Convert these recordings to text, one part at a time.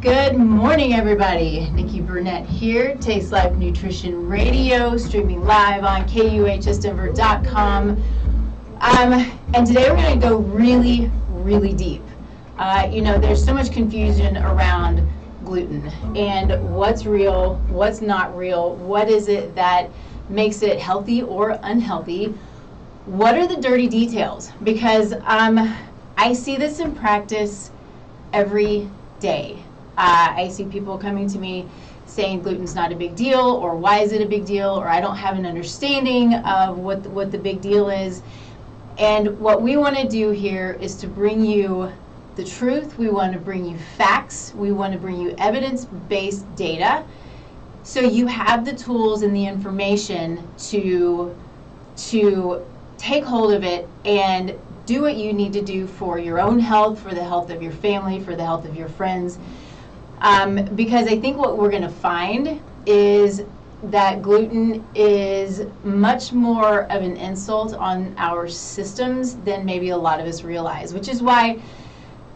Good morning, everybody. Nikki Burnett here, Taste Life Nutrition Radio, streaming live on KUHSdenver.com. And today we're going to go really, really deep. There's so much confusion around gluten and what's real, what's not real, what is it that makes it healthy or unhealthy. What are the dirty details? Because I see this in practice every day. I see people coming to me saying gluten's not a big deal, or why is it a big deal, or I don't have an understanding of what the big deal is. And what we want to do here is to bring you the truth. We want to bring you facts. We want to bring you evidence-based data, so you have the tools and the information to take hold of it and do what you need to do for your own health, for the health of your family, for the health of your friends. Because I think what we're going to find is that gluten is much more of an insult on our systems than maybe a lot of us realize, which is why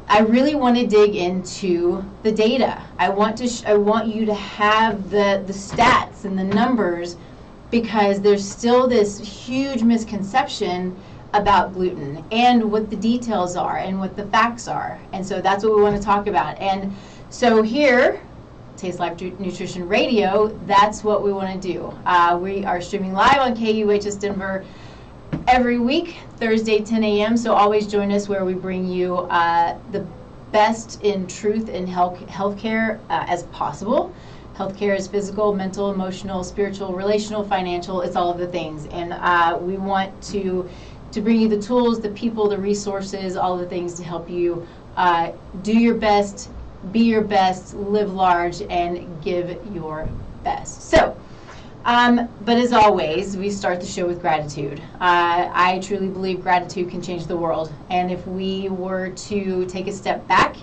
I really want to dig into the data. I want you to have the stats and the numbers, because there's still this huge misconception about gluten and what the details are and what the facts are. And so that's what we want to talk about. And so here, Taste Life Nutrition Radio, that's what we want to do. We are streaming live on KUHS Denver every week, Thursday, 10 a.m. So always join us, where we bring you the best in truth in healthcare as possible. Healthcare is physical, mental, emotional, spiritual, relational, financial. It's all of the things. And we want to bring you the tools, the people, the resources, all the things to help you do your best, be your best, live large, and give your best. So, but as always, we start the show with gratitude. I truly believe gratitude can change the world. And if we were to take a step back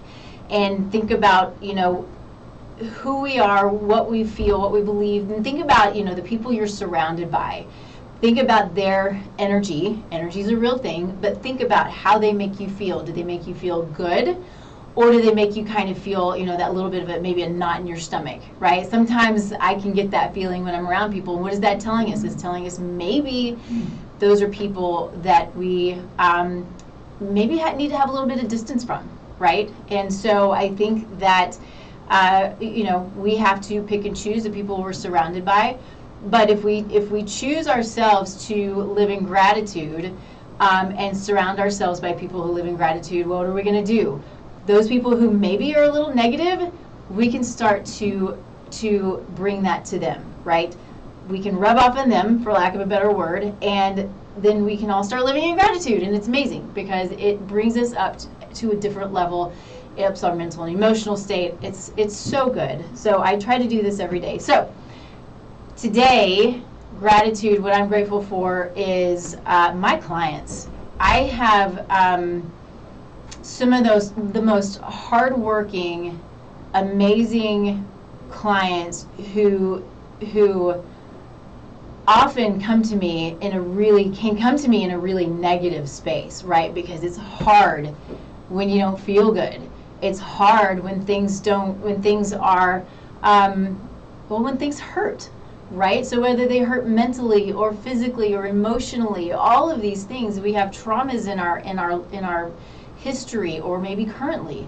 and think about, who we are, what we feel, what we believe, and think about, the people you're surrounded by. Think about their energy. Energy is a real thing, but think about how they make you feel. Do they make you feel good? Or do they make you kind of feel, that little bit of maybe a knot in your stomach, right? Sometimes I can get that feeling when I'm around people. And what is that telling us? It's telling us maybe those are people that we maybe need to have a little bit of distance from, right? And so I think that, we have to pick and choose the people we're surrounded by. But if we choose ourselves to live in gratitude and surround ourselves by people who live in gratitude, what are we going to do? Those people who maybe are a little negative, we can start to bring that to them, right? We can rub off on them, for lack of a better word, and then we can all start living in gratitude. And it's amazing, because it brings us up to a different level. It ups our mental and emotional state. It's so good. So I try to do this every day. So today, gratitude, what I'm grateful for is my clients. I have some of the most hardworking, amazing clients who often come to me in a really negative space, right? Because it's hard when you don't feel good. It's hard when things hurt, right? So whether they hurt mentally or physically or emotionally, all of these things, we have traumas in our history, or maybe currently.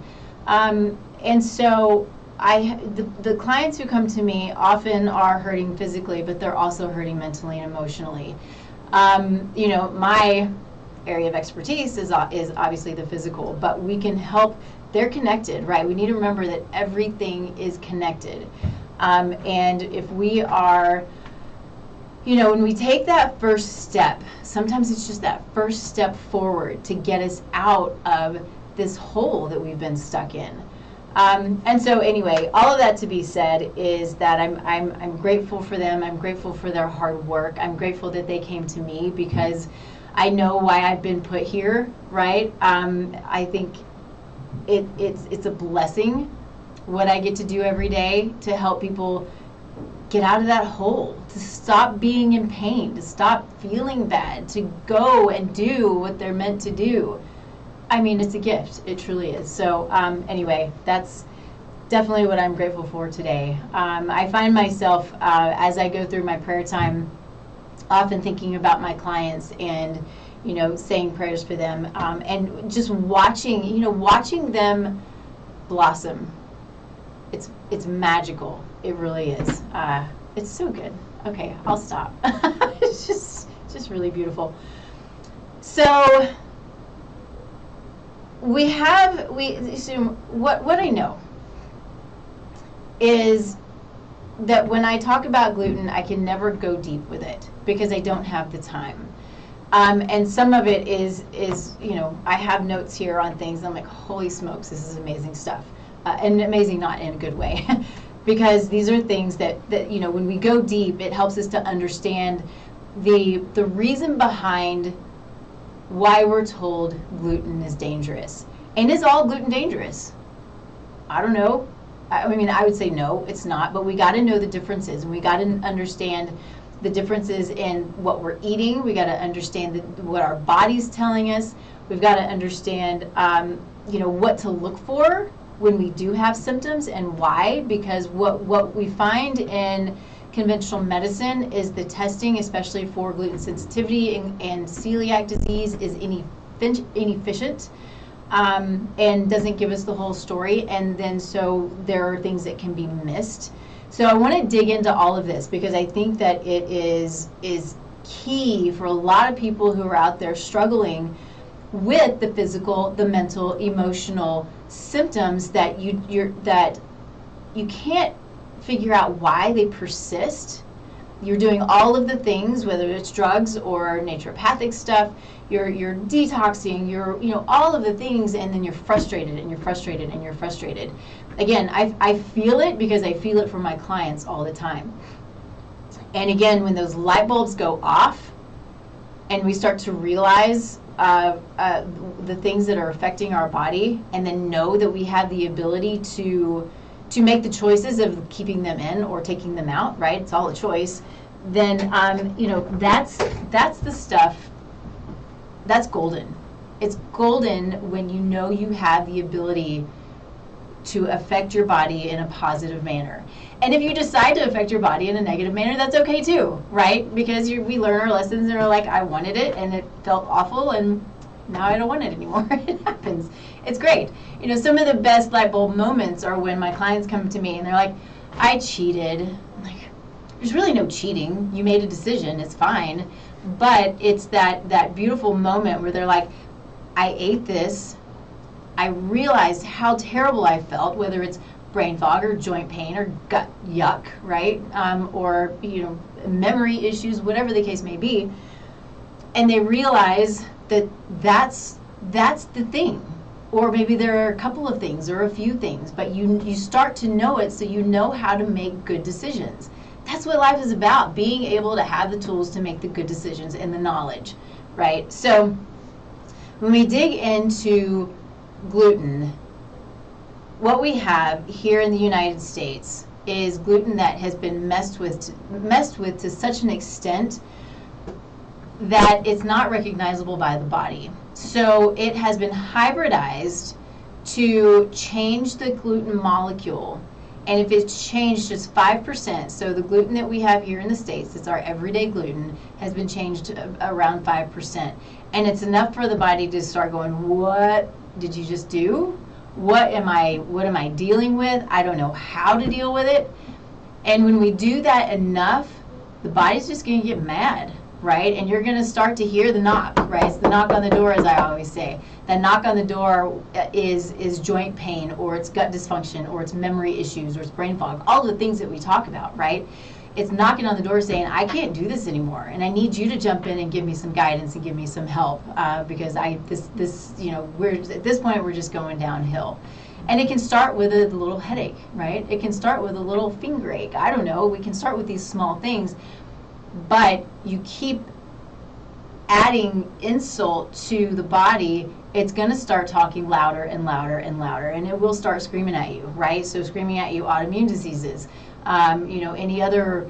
And so the clients who come to me often are hurting physically, but they're also hurting mentally and emotionally. My area of expertise is obviously the physical, but we can help. They're connected, right? We need to remember that everything is connected. And if we are, when we take that first step, sometimes it's just that first step forward to get us out of this hole that we've been stuck in. And so anyway, all of that to be said is that I'm grateful for them. I'm grateful for their hard work. I'm grateful that they came to me, because I know why I've been put here, right? I think it's a blessing what I get to do every day to help people get out of that hole, to stop being in pain, to stop feeling bad, to go and do what they're meant to do. I mean, it's a gift. It truly is. So anyway, that's definitely what I'm grateful for today. I find myself, as I go through my prayer time, often thinking about my clients and, saying prayers for them, and just watching them blossom. It's magical. It really is. It's so good. Okay, I'll stop. It's just really beautiful. So what I know is that when I talk about gluten, I can never go deep with it because I don't have the time. And some of it is I have notes here on things. And I'm like, holy smokes, this is amazing stuff. And amazing not in a good way. Because these are things that when we go deep, it helps us to understand the reason behind why we're told gluten is dangerous. And is all gluten dangerous? I don't know. I mean, I would say no, it's not, but we got to know the differences, and we got to understand the differences in what we're eating. We got to understand what our body's telling us. We've got to understand, what to look for when we do have symptoms and why, because what we find in conventional medicine is the testing, especially for gluten sensitivity and celiac disease, is inefficient. And doesn't give us the whole story, and then so there are things that can be missed. So I want to dig into all of this because I think that it is key for a lot of people who are out there struggling with the physical, the mental, emotional symptoms that you can't figure out why they persist. You're doing all of the things, whether it's drugs or naturopathic stuff, you're detoxing, you're all of the things, and then you're frustrated and you're frustrated and you're frustrated. Again, I feel it because I feel it from my clients all the time. And again, when those light bulbs go off and we start to realize the things that are affecting our body, and then know that we have the ability to make the choices of keeping them in or taking them out, right? It's all a choice. Then, that's the stuff. That's golden. It's golden when you know you have the ability to affect your body in a positive manner. And if you decide to affect your body in a negative manner, that's okay too, right? Because we learn our lessons and we're like, I wanted it and it felt awful and now I don't want it anymore. It happens. It's great. Some of the best light bulb moments are when my clients come to me and they're like, I cheated. I'm like, there's really no cheating. You made a decision. It's fine. But it's that beautiful moment where they're like, I ate this. I realized how terrible I felt, whether it's brain fog or joint pain or gut yuck, right? Or memory issues, whatever the case may be. And they realize that that's the thing. Or maybe there are a couple of things or a few things, but you start to know it so you know how to make good decisions. That's what life is about, being able to have the tools to make the good decisions and the knowledge, right? So when we dig into gluten, what we have here in the United States is gluten that has been messed with to such an extent that it's not recognizable by the body. So it has been hybridized to change the gluten molecule. And if it's changed just 5%, so the gluten that we have here in the States, it's our everyday gluten, has been changed to around 5%. And it's enough for the body to start going, what did you just do? What am I dealing with? I don't know how to deal with it. And when we do that enough, the body's just going to get mad, right? And you're going to start to hear the knock, right? It's the knock on the door, as I always say. That knock on the door is joint pain, or it's gut dysfunction, or it's memory issues, or it's brain fog, all the things that we talk about, right? It's knocking on the door saying, I can't do this anymore, and I need you to jump in and give me some guidance and give me some help, because we're at this point, we're just going downhill. And it can start with a little headache, right? It can start with a little finger ache. I don't know. We can start with these small things, but you keep adding insult to the body, it's going to start talking louder and louder and louder, and it will start screaming at you, right? So screaming at you autoimmune diseases, any other,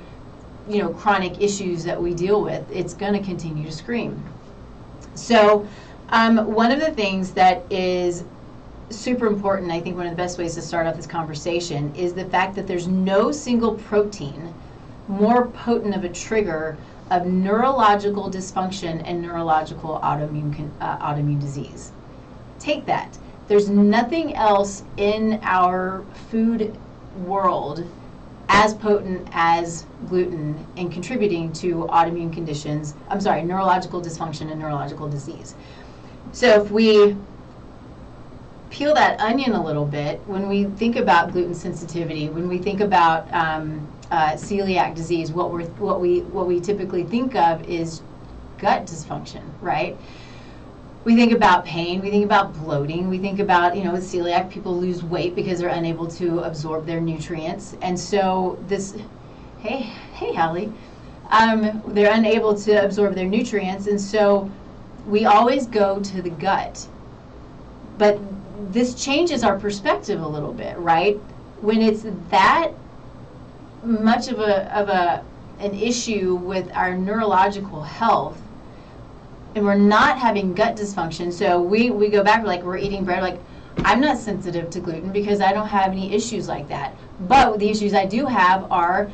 chronic issues that we deal with, it's going to continue to scream. So one of the things that is super important, I think one of the best ways to start off this conversation is the fact that there's no single protein more potent of a trigger of neurological dysfunction and neurological autoimmune disease. Take that. There's nothing else in our food world as potent as gluten in contributing to autoimmune conditions, neurological dysfunction and neurological disease. So if we peel that onion a little bit, when we think about gluten sensitivity, when we think about celiac disease, what we typically think of is gut dysfunction, right? We think about pain, we think about bloating, we think about, with celiac, people lose weight because they're unable to absorb their nutrients. And so hey Hallie, they're unable to absorb their nutrients, and so we always go to the gut. But this changes our perspective a little bit, right? When it's that much of an issue with our neurological health, and we're not having gut dysfunction, so we go back, we're eating bread, I'm not sensitive to gluten because I don't have any issues like that. But the issues I do have are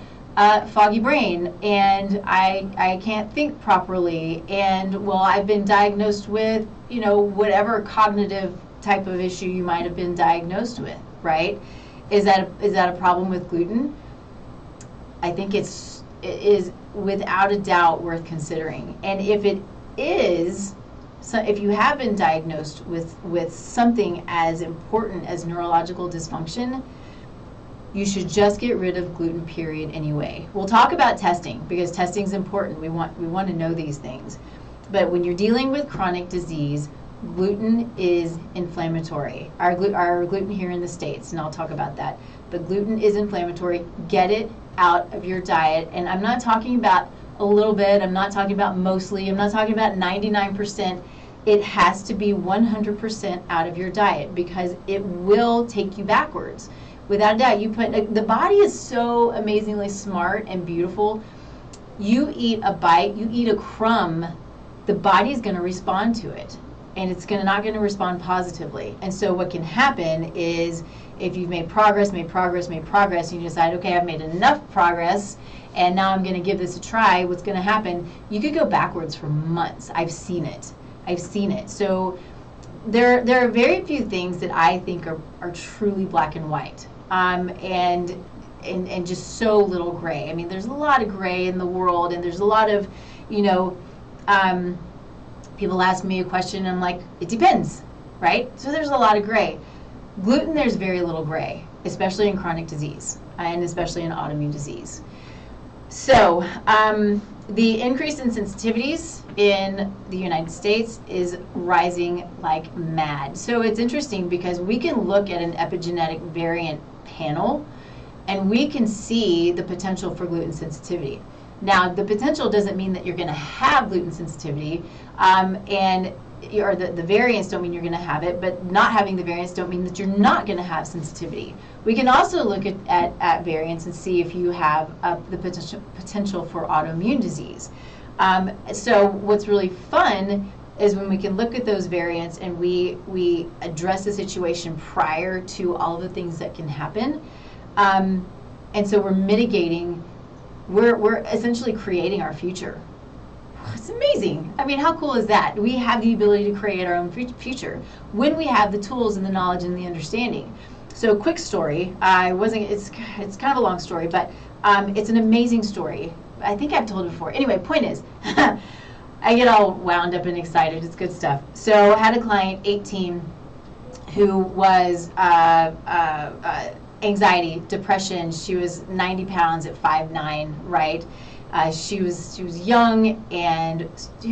foggy brain, and I can't think properly, and I've been diagnosed with, whatever cognitive type of issue you might have been diagnosed with, right? Is that a problem with gluten? I think it is without a doubt worth considering. And if it is, so if you have been diagnosed with something as important as neurological dysfunction, you should just get rid of gluten, period, anyway. We'll talk about testing because testing is important. We want to know these things. But when you're dealing with chronic disease, gluten is inflammatory. Our gluten here in the States, and I'll talk about that. But gluten is inflammatory. Get it out of your diet. And I'm not talking about a little bit. I'm not talking about mostly. I'm not talking about 99%. It has to be 100% out of your diet because it will take you backwards. Without a doubt, the body is so amazingly smart and beautiful. You eat a bite, you eat a crumb, the body is going to respond to it. And it's not going to respond positively. And so what can happen is if you've made progress, and you decide, okay, I've made enough progress, and now I'm going to give this a try, what's going to happen, you could go backwards for months. I've seen it. So there are very few things that I think are truly black and white, and just so little gray. I mean, there's a lot of gray in the world, and there's a lot of, people ask me a question, and I'm like, it depends, right? So there's a lot of gray. Gluten, there's very little gray, especially in chronic disease, and especially in autoimmune disease. So the increase in sensitivities in the United States is rising like mad. So it's interesting because we can look at an epigenetic variant panel and we can see the potential for gluten sensitivity. Now, the potential doesn't mean that you're going to have gluten sensitivity, or the variants don't mean you're going to have it, but not having the variants don't mean that you're not going to have sensitivity. We can also look at variants and see if you have the potential for autoimmune disease. So what's really fun is when we can look at those variants and we address the situation prior to all of the things that can happen. And so we're mitigating, we're essentially creating our future. It's amazing. I mean, how cool is that? We have the ability to create our own future when we have the tools and the knowledge and the understanding. So, quick story. It's kind of a long story, but it's an amazing story. I think I've told it before. Anyway, point is, I get all wound up and excited. It's good stuff. So, I had a client, 18, who was anxiety, depression. She was 90 pounds at 5'9", right? She was young and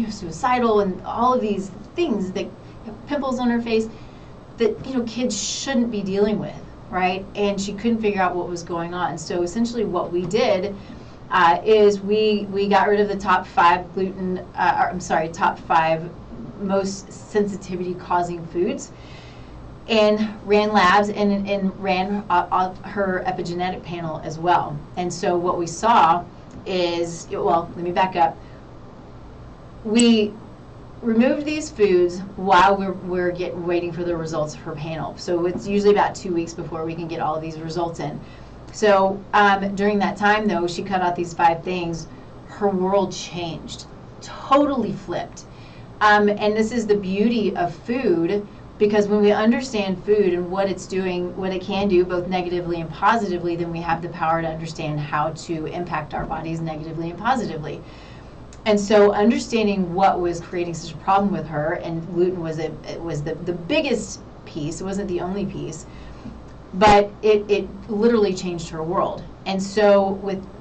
suicidal and all of these things, that pimples on her face that kids shouldn't be dealing with, right? And she couldn't figure out what was going on. So essentially, what we did is we got rid of the top 5 top 5 most sensitivity causing foods, and ran labs and ran her epigenetic panel as well. And so what we saw is, well, let me back up. We removed these foods while we're waiting for the results of her panel. So it's usually about 2 weeks before we can get all of these results in. So during that time, though, she cut out these 5 things. Her world changed, totally flipped. And this is the beauty of food, because when we understand food and what it's doing, what it can do, both negatively and positively, then we have the power to understand how to impact our bodies negatively and positively. And so understanding what was creating such a problem with her, and gluten was the biggest piece, it wasn't the only piece, but it literally changed her world. And so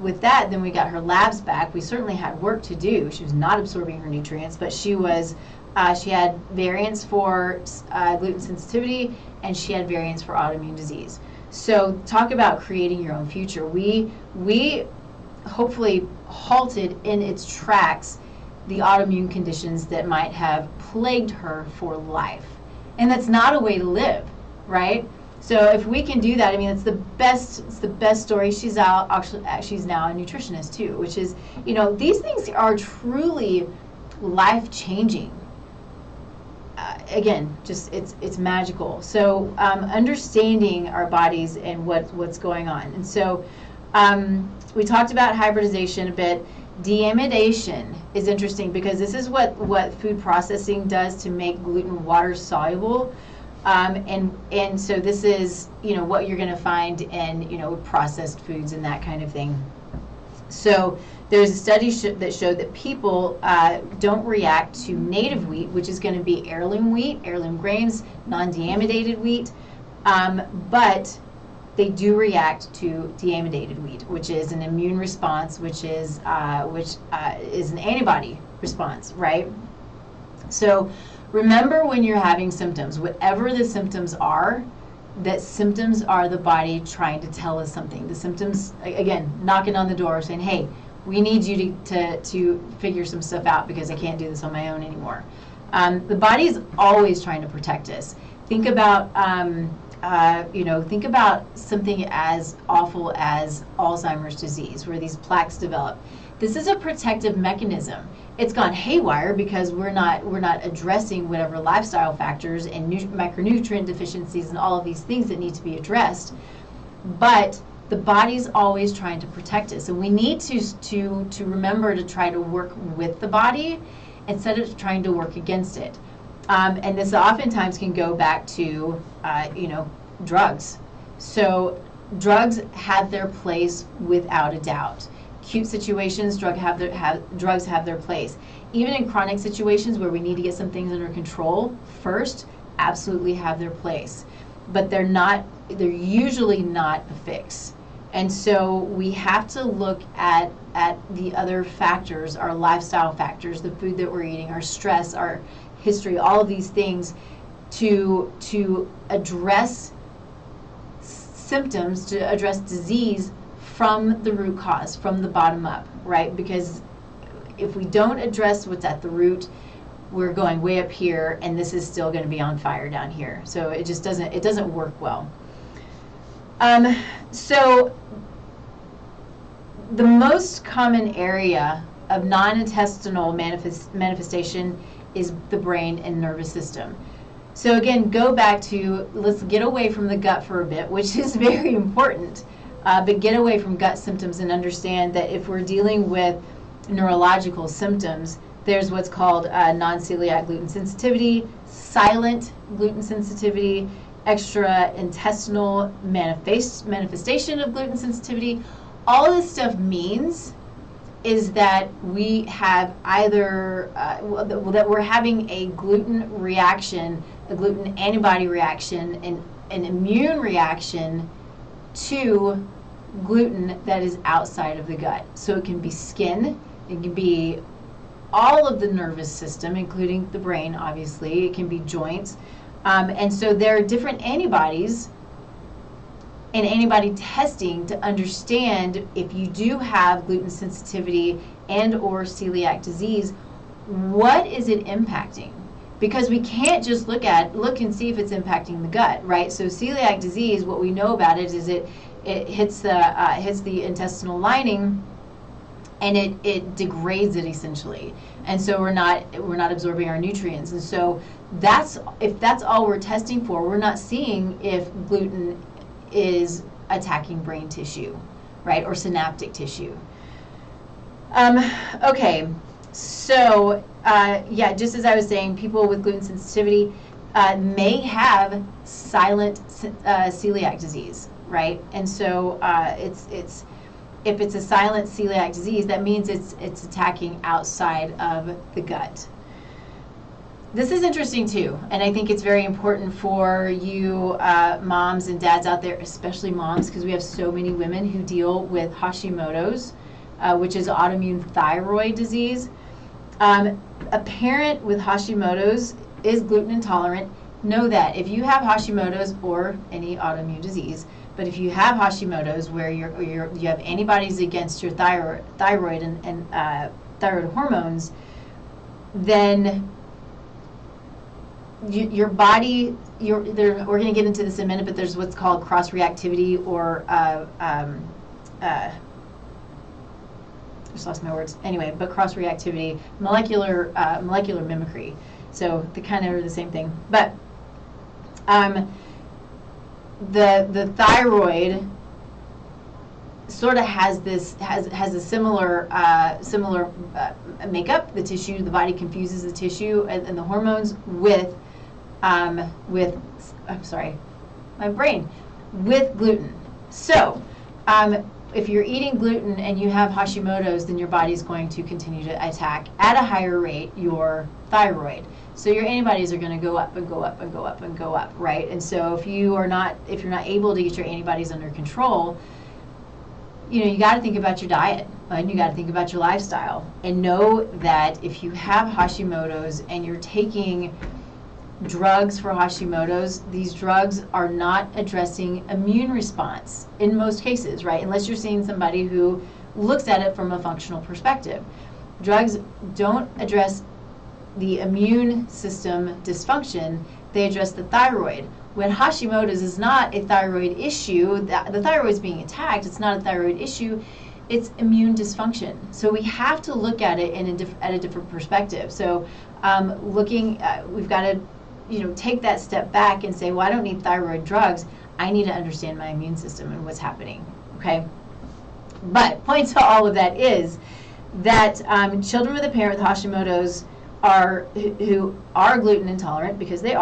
with that, then we got her labs back. We certainly had work to do. She was not absorbing her nutrients, but she had variants for gluten sensitivity, and she had variants for autoimmune disease. So talk about creating your own future. We hopefully halted in its tracks the autoimmune conditions that might have plagued her for life. And that's not a way to live, right? So if we can do that, I mean, it's the best story. She's now a nutritionist too, which is, you know, these things are truly life-changing. Again, just it's magical. So understanding our bodies and what's going on. And so we talked about hybridization a bit. Deamidation is interesting because this is what food processing does to make gluten water soluble. And so this is, you know, what you're going to find in, you know, processed foods and that kind of thing. So there's a study that showed that people don't react to native wheat, which is going to be heirloom wheat, heirloom grains, non-deamidated wheat, but they do react to deamidated wheat, which is an immune response, which is an antibody response, right? So remember, when you're having symptoms, whatever the symptoms are, that symptoms are the body trying to tell us something. The symptoms, again, knocking on the door saying, hey, we need you to figure some stuff out because I can't do this on my own anymore. The body is always trying to protect us. Think about, think about something as awful as Alzheimer's disease, where these plaques develop. This is a protective mechanism. It's gone haywire because we're not addressing whatever lifestyle factors and micronutrient deficiencies and all of these things that need to be addressed. But the body's always trying to protect us, and we need to remember to try to work with the body instead of trying to work against it. And this oftentimes can go back to drugs. So drugs have their place without a doubt. Acute situations, drugs have their place. Even in chronic situations where we need to get some things under control first, absolutely have their place. But they're usually not a fix. And so we have to look at the other factors, our lifestyle factors, the food that we're eating, our stress, our history, all of these things to address symptoms, to address disease from the root cause, from the bottom up, right? Because if we don't address what's at the root, we're going way up here, and this is still going to be on fire down here. So it just doesn't work well. So the most common area of non-intestinal manifestation is the brain and nervous system. So again, go back to, let's get away from the gut for a bit, which is very important. But get away from gut symptoms and understand that if we're dealing with neurological symptoms, there's what's called non-celiac gluten sensitivity, silent gluten sensitivity, extra-intestinal manifestation of gluten sensitivity. All this stuff means is that we have either, that we're having a gluten reaction, a gluten antibody reaction, an immune reaction to gluten that is outside of the gut. So it can be skin, it can be all of the nervous system, including the brain, obviously. It can be joints. And so there are different antibodies and antibody testing to understand if you do have gluten sensitivity and or celiac disease, what is it impacting? Because we can't just look and see if it's impacting the gut, right? So celiac disease, what we know about it is it hits the intestinal lining, and it degrades it essentially. and so we're not absorbing our nutrients. And so if that's all we're testing for, we're not seeing if gluten is attacking brain tissue, right, or synaptic tissue. Okay, so yeah, just as I was saying, people with gluten sensitivity may have silent celiac disease, right? And so if it's a silent celiac disease, that means it's attacking outside of the gut. This is interesting too, and I think it's very important for you moms and dads out there, especially moms, because we have so many women who deal with Hashimoto's, which is autoimmune thyroid disease. A parent with Hashimoto's is gluten intolerant. Know that if you have Hashimoto's or any autoimmune disease, but if you have Hashimoto's where you have antibodies against your thyroid and thyroid hormones, then your body, we're going to get into this in a minute, but there's what's called cross-reactivity, or just lost my words. Anyway, but cross-reactivity, molecular mimicry. So they kind of are the same thing. But the thyroid sort of has a similar makeup. The tissue, the body confuses the tissue and the hormones with gluten. So if you're eating gluten and you have Hashimoto's, then your body's going to continue to attack at a higher rate your thyroid. So your antibodies are going to go up and go up and go up and go up, right? And so if you're not able to get your antibodies under control, you got to think about your diet, and you got to think about your lifestyle, and know that if you have Hashimoto's and you're taking drugs for Hashimoto's, these drugs are not addressing immune response in most cases, right? Unless you're seeing somebody who looks at it from a functional perspective. Drugs don't address the immune system dysfunction, they address the thyroid. When Hashimoto's is not a thyroid issue, the thyroid is being attacked, it's not a thyroid issue, it's immune dysfunction. So we have to look at it at a different perspective. So we've got to take that step back and say, well, I don't need thyroid drugs, I need to understand my immune system and what's happening, okay? But point to all of that is that children with a parent with Hashimoto's who are gluten intolerant, because they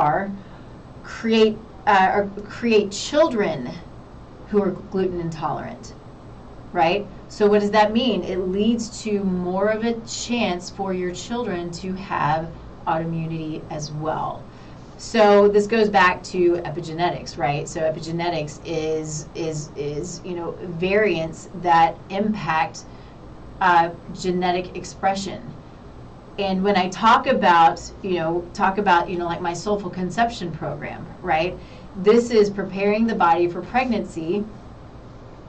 create children who are gluten intolerant, right? So what does that mean? It leads to more of a chance for your children to have autoimmunity as well. So this goes back to epigenetics, right? So epigenetics is variants that impact genetic expression. And when I talk about like my Soulful Conception program, right? This is preparing the body for pregnancy,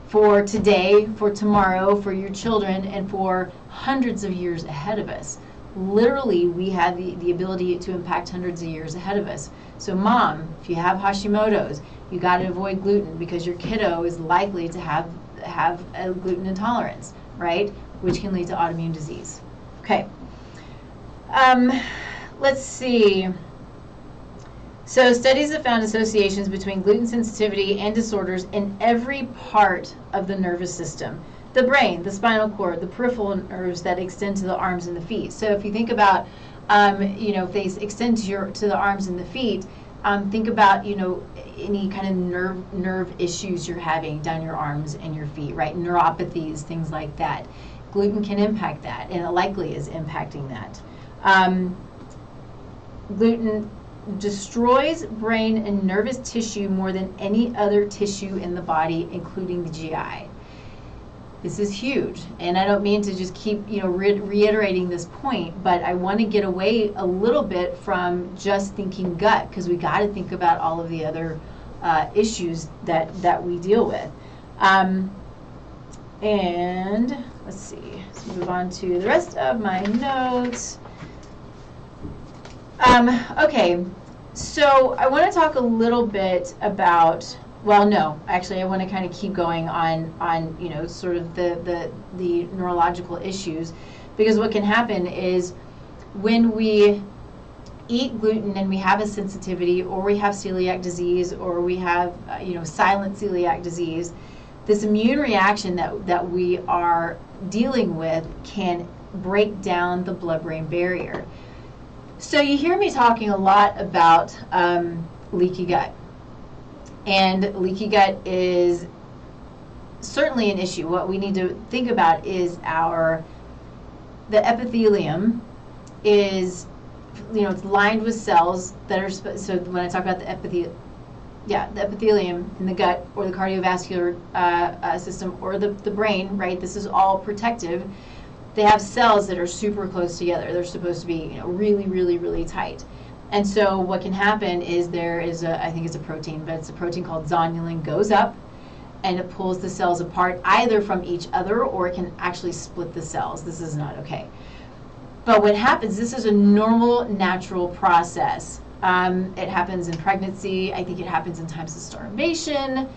for today, for tomorrow, for your children, and for hundreds of years ahead of us. Literally, we have the ability to impact hundreds of years ahead of us. So mom, if you have Hashimoto's, you got to avoid gluten, because your kiddo is likely to have a gluten intolerance, right? Which can lead to autoimmune disease. Okay. Let's see. So studies have found associations between gluten sensitivity and disorders in every part of the nervous system. The brain, the spinal cord, the peripheral nerves that extend to the arms and the feet. So if you think about, if they extend to the arms and the feet, think about, any kind of nerve issues you're having down your arms and your feet, right? Neuropathies, things like that. Gluten can impact that, and it likely is impacting that. Gluten destroys brain and nervous tissue more than any other tissue in the body, including the GI. This is huge, and I don't mean to just keep reiterating this point, but I want to get away a little bit from just thinking gut, because we got to think about all of the other issues that we deal with. And let's see, let's move on to the rest of my notes. Okay, so I want to talk a little bit about, well, no, actually I want to kind of keep going on sort of the neurological issues, because what can happen is when we eat gluten and we have a sensitivity, or we have celiac disease, or we have silent celiac disease, this immune reaction that we are dealing with can break down the blood-brain barrier. So you hear me talking a lot about leaky gut, and leaky gut is certainly an issue. What we need to think about is the epithelium is, it's lined with cells that are, so when I talk about the epithelium in the gut, or the cardiovascular system, or the brain, right? This is all protective. They have cells that are super close together. They're supposed to be, really, really, really tight. And so what can happen is there is I think it's a protein, but it's a protein called zonulin, goes up and it pulls the cells apart either from each other, or it can actually split the cells. This is not okay. But what happens, this is a normal, natural process. It happens in pregnancy. I think it happens in times of starvation.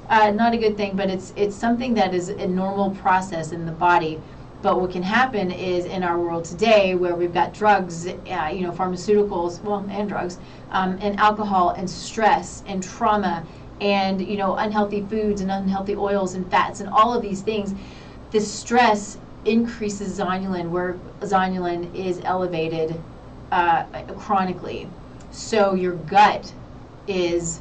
Not a good thing, but it's something that is a normal process in the body. But what can happen is, in our world today, where we've got drugs, pharmaceuticals, and drugs, and alcohol, and stress, and trauma, and unhealthy foods, and unhealthy oils, and fats, and all of these things, this stress increases zonulin, where zonulin is elevated chronically. So your gut is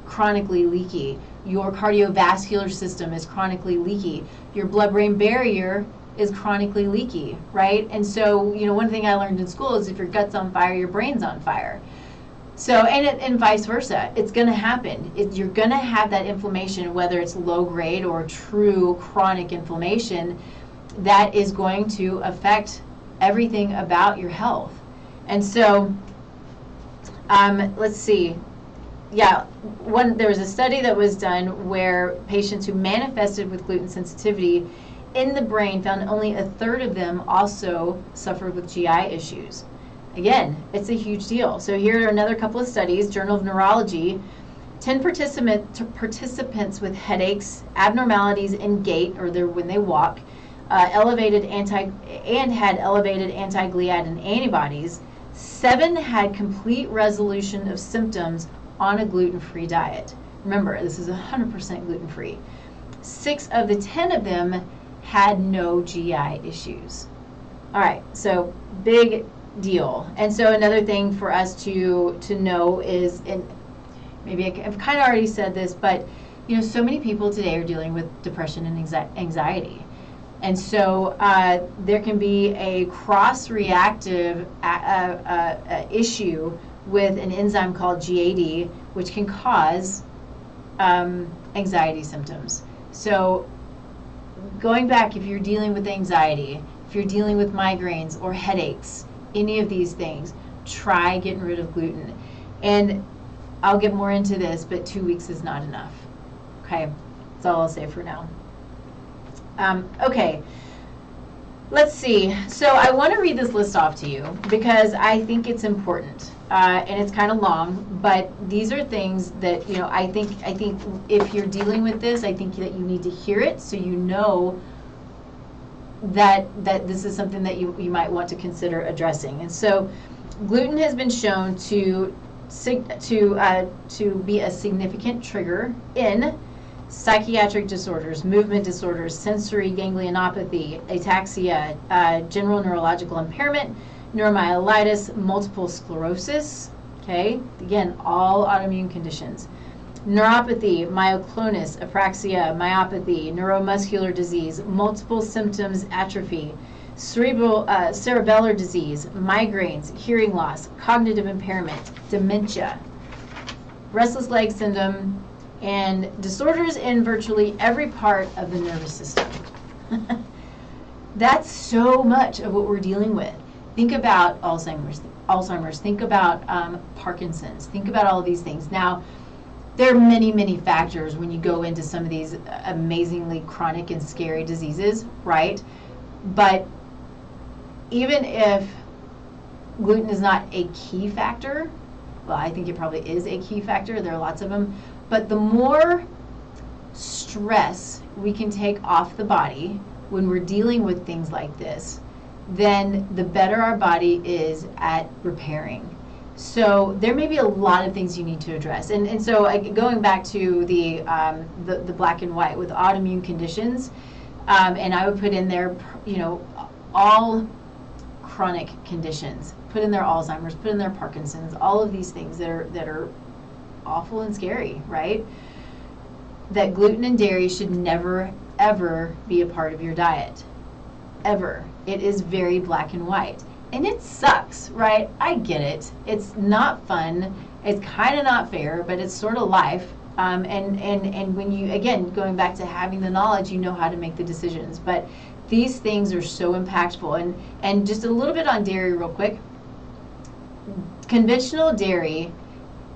chronically leaky. Your cardiovascular system is chronically leaky. Your blood-brain barrier is chronically leaky, right? And so, one thing I learned in school is if your gut's on fire, your brain's on fire. So, and vice versa. It's going to happen. You're going to have that inflammation, whether it's low grade or true chronic inflammation, that is going to affect everything about your health. And so, let's see. Yeah, there was a study that was done where patients who manifested with gluten sensitivity in the brain found only a third of them also suffered with GI issues. Again, it's a huge deal. So here are another couple of studies. Journal of Neurology, 10 participants with headaches, abnormalities in gait, or when they walk, had elevated anti-gliadin antibodies. 7 had complete resolution of symptoms on a gluten-free diet. Remember, this is 100% gluten-free. 6 of the 10 of them had no GI issues. All right, so big deal. And so another thing for us to know is, and maybe I've kind of already said this, but so many people today are dealing with depression and anxiety. And so there can be a cross-reactive issue with an enzyme called GAD, which can cause anxiety symptoms. So going back, if you're dealing with anxiety, if you're dealing with migraines or headaches, any of these things, try getting rid of gluten. And I'll get more into this, but 2 weeks is not enough. Okay, that's all I'll say for now. Okay, let's see. So I want to read this list off to you because I think it's important, and it's kind of long. But these are things that I think if you're dealing with this, I think that you need to hear it so you know that this is something that you might want to consider addressing. And so, gluten has been shown to be a significant trigger in psychiatric disorders, movement disorders, sensory ganglionopathy, ataxia, general neurological impairment, neuromyelitis, multiple sclerosis, okay, again, all autoimmune conditions, neuropathy, myoclonus, apraxia, myopathy, neuromuscular disease, multiple symptoms atrophy, cerebellar disease, migraines, hearing loss, cognitive impairment, dementia, restless leg syndrome, and disorders in virtually every part of the nervous system. That's so much of what we're dealing with. Think about Alzheimer's, think about Parkinson's, think about all of these things. Now, there are many, many factors when you go into some of these amazingly chronic and scary diseases, right? But even if gluten is not a key factor, well, I think it probably is a key factor, there are lots of them, but the more stress we can take off the body when we're dealing with things like this, then the better our body is at repairing. So there may be a lot of things you need to address. And so going back to the black and white with autoimmune conditions, and I would put in there, all chronic conditions. Put in their Alzheimer's, put in their Parkinson's, all of these things that are awful and scary, right? That gluten and dairy should never, ever be a part of your diet. Ever. It is very black and white. And it sucks, right? I get it. It's not fun. It's kind of not fair, but it's sort of life. And when you, again, going back to having the knowledge, you know how to make the decisions. But these things are so impactful. And just a little bit on dairy real quick. Conventional dairy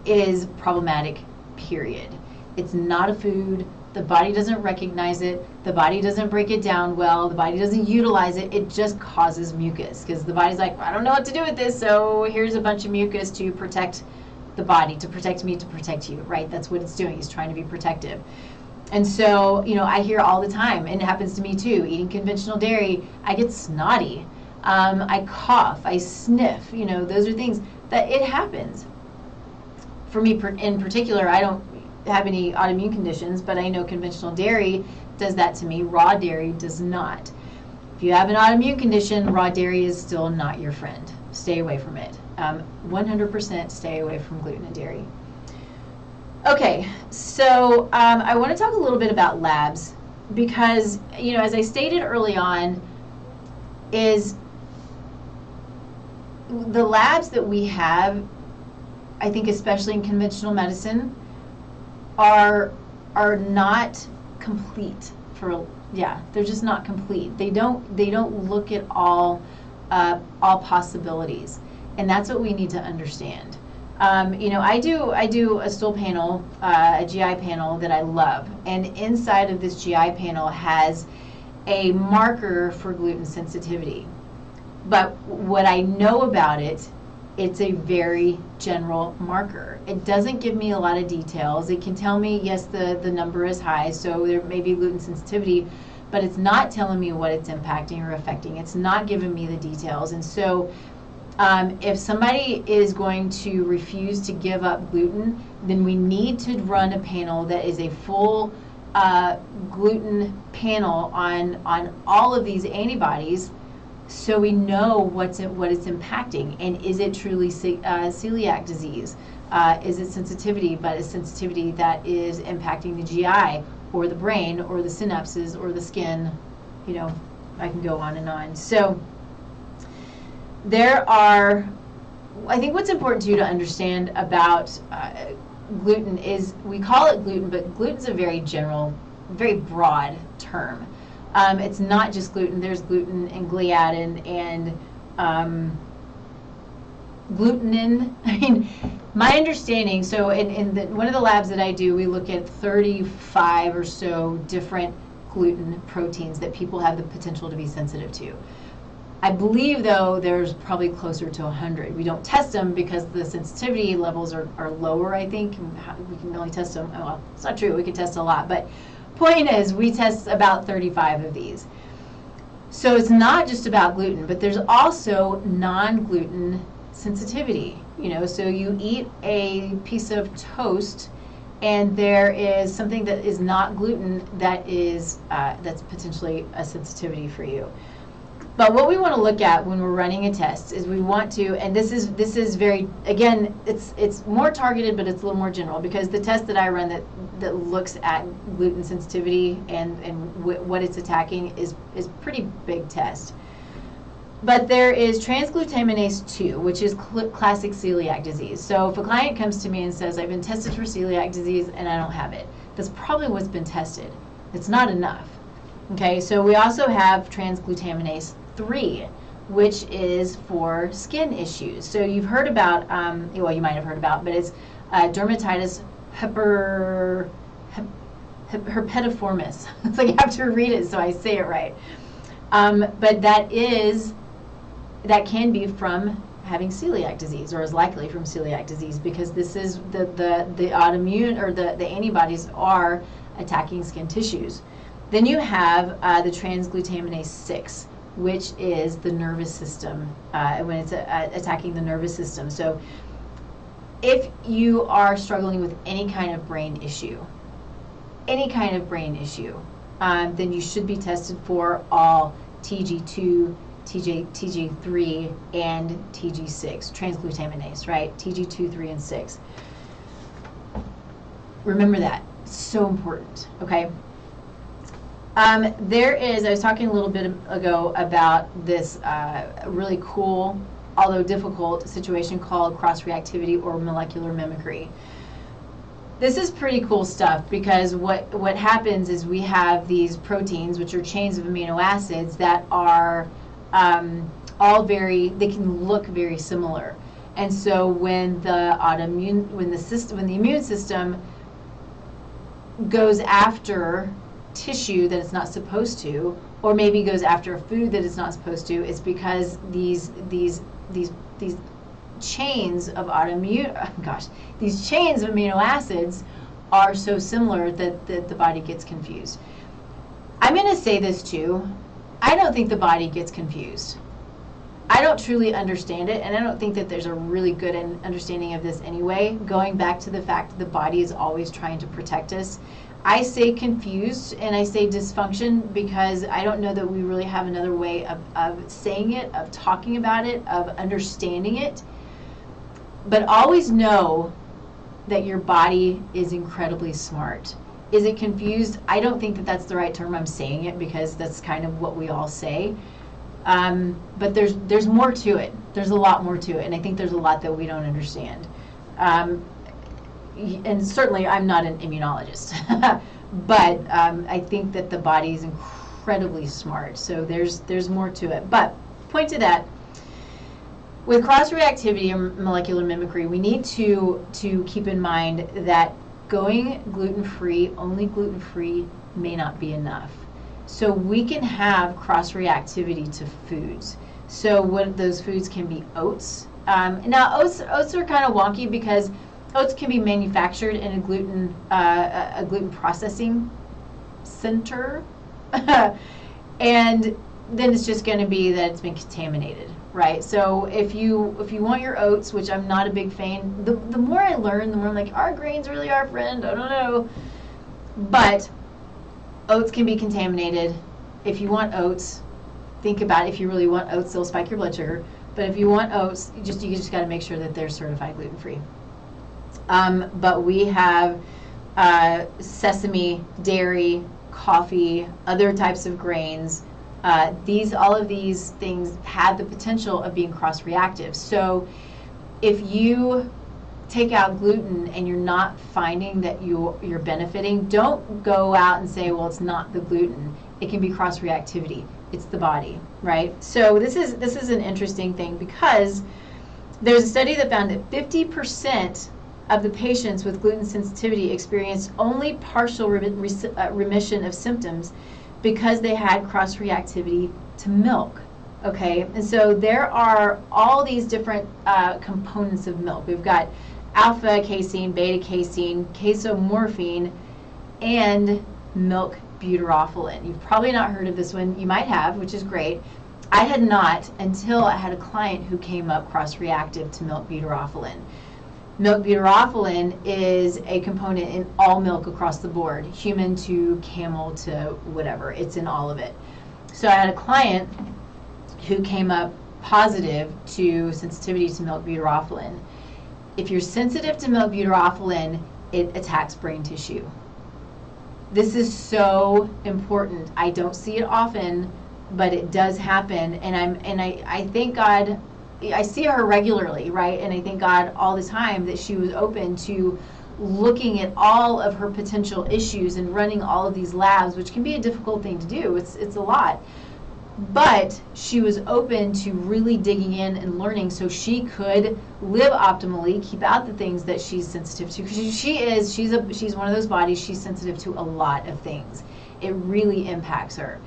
is problematic, period. It's not a food. The body doesn't recognize it. The body doesn't break it down well. The body doesn't utilize it. It just causes mucus because the body's like, I don't know what to do with this, so here's a bunch of mucus to protect the body, to protect me, to protect you, right? That's what it's doing. It's trying to be protective. And so, I hear all the time, and it happens to me too, eating conventional dairy, I get snotty. I cough, I sniff, those are things that it happens. For me in particular, I don't have any autoimmune conditions, but I know conventional dairy does that to me. Raw dairy does not. If you have an autoimmune condition, raw dairy is still not your friend. Stay away from it. 100% stay away from gluten and dairy. Okay, so I want to talk a little bit about labs because, as I stated early on, is the labs that we have, I think especially in conventional medicine, are not complete. They're just not complete. They don't look at all possibilities, and that's what we need to understand. I do a stool panel, a GI panel that I love, and inside of this GI panel has a marker for gluten sensitivity. But what I know about it, it's a very general marker. It doesn't give me a lot of details. It can tell me, yes, the number is high, so there may be gluten sensitivity, but it's not telling me what it's impacting or affecting. It's not giving me the details. And so if somebody is going to refuse to give up gluten, then we need to run a panel that is a full gluten panel on all of these antibodies, so we know what it's impacting, and is it truly celiac disease? Is it sensitivity, but a sensitivity that is impacting the GI or the brain or the synapses or the skin? I can go on and on. So I think what's important to you to understand about gluten is, we call it gluten, but gluten's a very general, very broad term. It's not just gluten. There's gluten and gliadin and glutenin. I mean, my understanding, so in one of the labs that I do, we look at 35 or so different gluten proteins that people have the potential to be sensitive to. I believe, though, there's probably closer to 100. We don't test them because the sensitivity levels are lower, I think. We can only test them, well, it's not true, we can test a lot, but point is, we test about 35 of these. So it's not just about gluten, but there's also non-gluten sensitivity. So you eat a piece of toast, and there is something that is not gluten that is that's potentially a sensitivity for you. But what we want to look at when we're running a test is we want to, and this is very, again, it's more targeted, but it's a little more general, because the test that I run that looks at gluten sensitivity and what it's attacking is pretty big test. But there is transglutaminase 2, which is classic celiac disease. So if a client comes to me and says, I've been tested for celiac disease and I don't have it, that's probably what's been tested. It's not enough. Okay, so we also have transglutaminase 3, which is for skin issues. So you've heard about, well, you might have heard about, but it's dermatitis herpetiformis. It's like I have to read it so I say it right. But that can be from having celiac disease, or is likely from celiac disease, because this is the autoimmune, or the antibodies are attacking skin tissues. Then you have the transglutaminase 6, which is the nervous system, when it's attacking the nervous system. So if you are struggling with any kind of brain issue, then you should be tested for all TG2, TG3, and TG6, transglutaminase, right? TG2, 3, and 6. Remember that. It's so important, okay? I was talking a little bit ago about this really cool, although difficult, situation called cross-reactivity or molecular mimicry. This is pretty cool stuff because what happens is we have these proteins, which are chains of amino acids that are they can look very similar. And so when the immune system goes after tissue that it's not supposed to, or maybe goes after a food that it's not supposed to, it's because these chains of these chains of amino acids are so similar that the body gets confused. I'm going to say this too. I don't think the body gets confused. I don't truly understand it, and I don't think that there's a really good understanding of this anyway, going back to the fact that the body is always trying to protect us. I say confused and I say dysfunction because I don't know that we really have another way of saying it, of talking about it, of understanding it. But always know that your body is incredibly smart. Is it confused? I don't think that that's the right term. I'm saying it because that's kind of what we all say. But there's more to it. There's a lot more to it, and I think there's a lot that we don't understand. And certainly I'm not an immunologist, but I think that the body is incredibly smart. So there's more to it. But point to that. With cross-reactivity and molecular mimicry, we need to keep in mind that going gluten-free, only gluten-free, may not be enough. So we can have cross-reactivity to foods. So what those foods can be oats. Now oats are kind of wonky because oats can be manufactured in a gluten processing center, and then it's just going to be that it's been contaminated. Right, so if you want your oats, which I'm not a big fan, the more I learn, the more I'm like, are grains really our friend? I don't know. But oats can be contaminated. If you want oats, think about it. If you really want oats, they'll spike your blood sugar. But if you want oats, you just got to make sure that they're certified gluten-free. But we have sesame, dairy, coffee, other types of grains. All of these things have the potential of being cross-reactive. So if you take out gluten and you're not finding that you're benefiting, don't go out and say, well, it's not the gluten. It can be cross-reactivity. It's the body, right? So this is an interesting thing because there's a study that found that 50% of the patients with gluten sensitivity experienced only partial remission of symptoms because they had cross-reactivity to milk, okay? And so there are all these different components of milk. We've got alpha casein, beta casein, casomorphine, and milk butyrophyllene. You've probably not heard of this one. You might have, which is great. I had not until I had a client who came up cross-reactive to milk butyrophyllene. Milk butyrophyllene is a component in all milk across the board, human to camel to whatever. It's in all of it. So I had a client who came up positive to sensitivity to milk butyrophyllene. If you're sensitive to milk butyrophyllene, it attacks brain tissue. This is so important. I don't see it often, but it does happen, and I thank God. I see her regularly, right? And I thank God all the time that she was open to looking at all of her potential issues and running all of these labs, which can be a difficult thing to do. It's a lot. But she was open to really digging in and learning so she could live optimally, keep out the things that she's sensitive to. Because she's one of those bodies, she's sensitive to a lot of things. It really impacts her.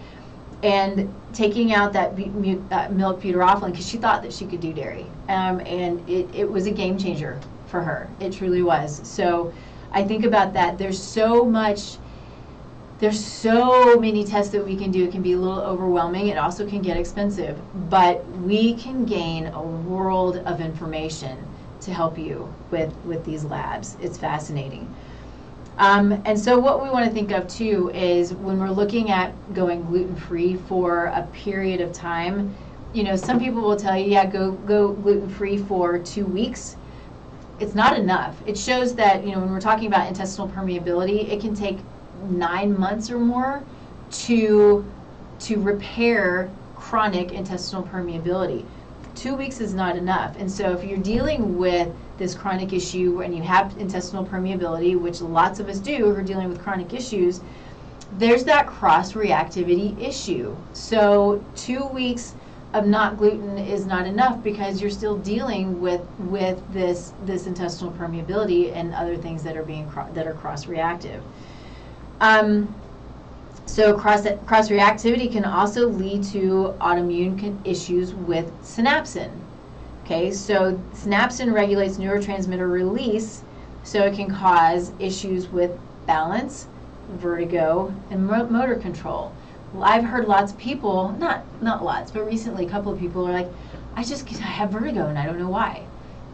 And taking out that milk butyrophyllene, because she thought that she could do dairy. And it was a game changer for her. It truly was. So I think about that. There's so much There's so many tests that we can do. It can be a little overwhelming. It also can get expensive, but we can gain a world of information to help you with these labs. It's fascinating. And so what we want to think of too is when we're looking at going gluten-free for a period of time, you know, some people will tell you, yeah, go gluten-free for 2 weeks. It's not enough. It shows that, you know, when we're talking about intestinal permeability, it can take 9 months or more to repair chronic intestinal permeability. 2 weeks is not enough. And so if you're dealing with this chronic issue and you have intestinal permeability, which lots of us do who are dealing with chronic issues, there's that cross-reactivity issue. So 2 weeks of not gluten is not enough because you're still dealing with this intestinal permeability and other things that are cross-reactive. So cross-reactivity can also lead to autoimmune issues with synapsin. Okay, so synapsin regulates neurotransmitter release, so it can cause issues with balance, vertigo, and motor control. Well, I've heard lots of people, not lots, but recently a couple of people are like, I have vertigo and I don't know why.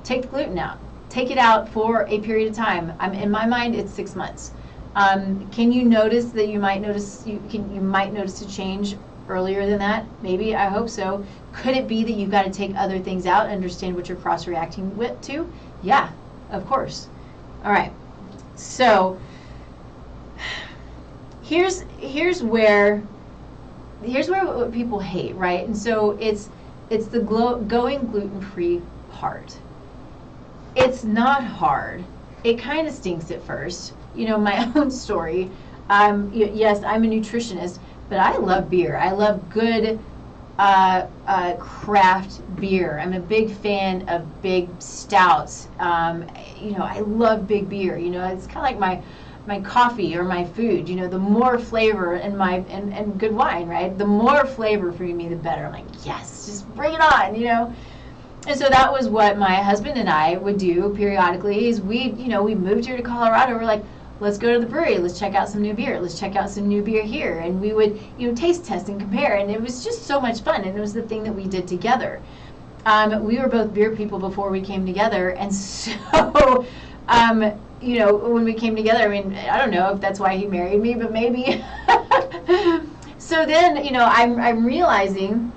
Take the gluten out. Take it out for a period of time. In my mind, it's 6 months. Can you notice that you might notice a change earlier than that? Maybe, I hope so. Could it be that you've got to take other things out and understand what you're cross-reacting to? Yeah, of course. All right. So here's where what people hate, right? And so it's the going gluten-free part. It's not hard. It kind of stinks at first. You know, my own story. Yes, I'm a nutritionist, but I love beer. I love good craft beer. I'm a big fan of big stouts. You know, I love big beer. You know, it's kind of like my coffee or my food. You know, the more flavor and good wine, right? The more flavor for me, the better. I'm like, yes, just bring it on. You know. And so that was what my husband and I would do periodically. Is we moved here to Colorado. We're like, let's go to the brewery. Let's check out some new beer. Let's check out some new beer here. And we would, taste test and compare. And it was just so much fun. And it was the thing that we did together. We were both beer people before we came together. And so, when we came together, I mean, I don't know if that's why he married me, but maybe. So then, I'm realizing,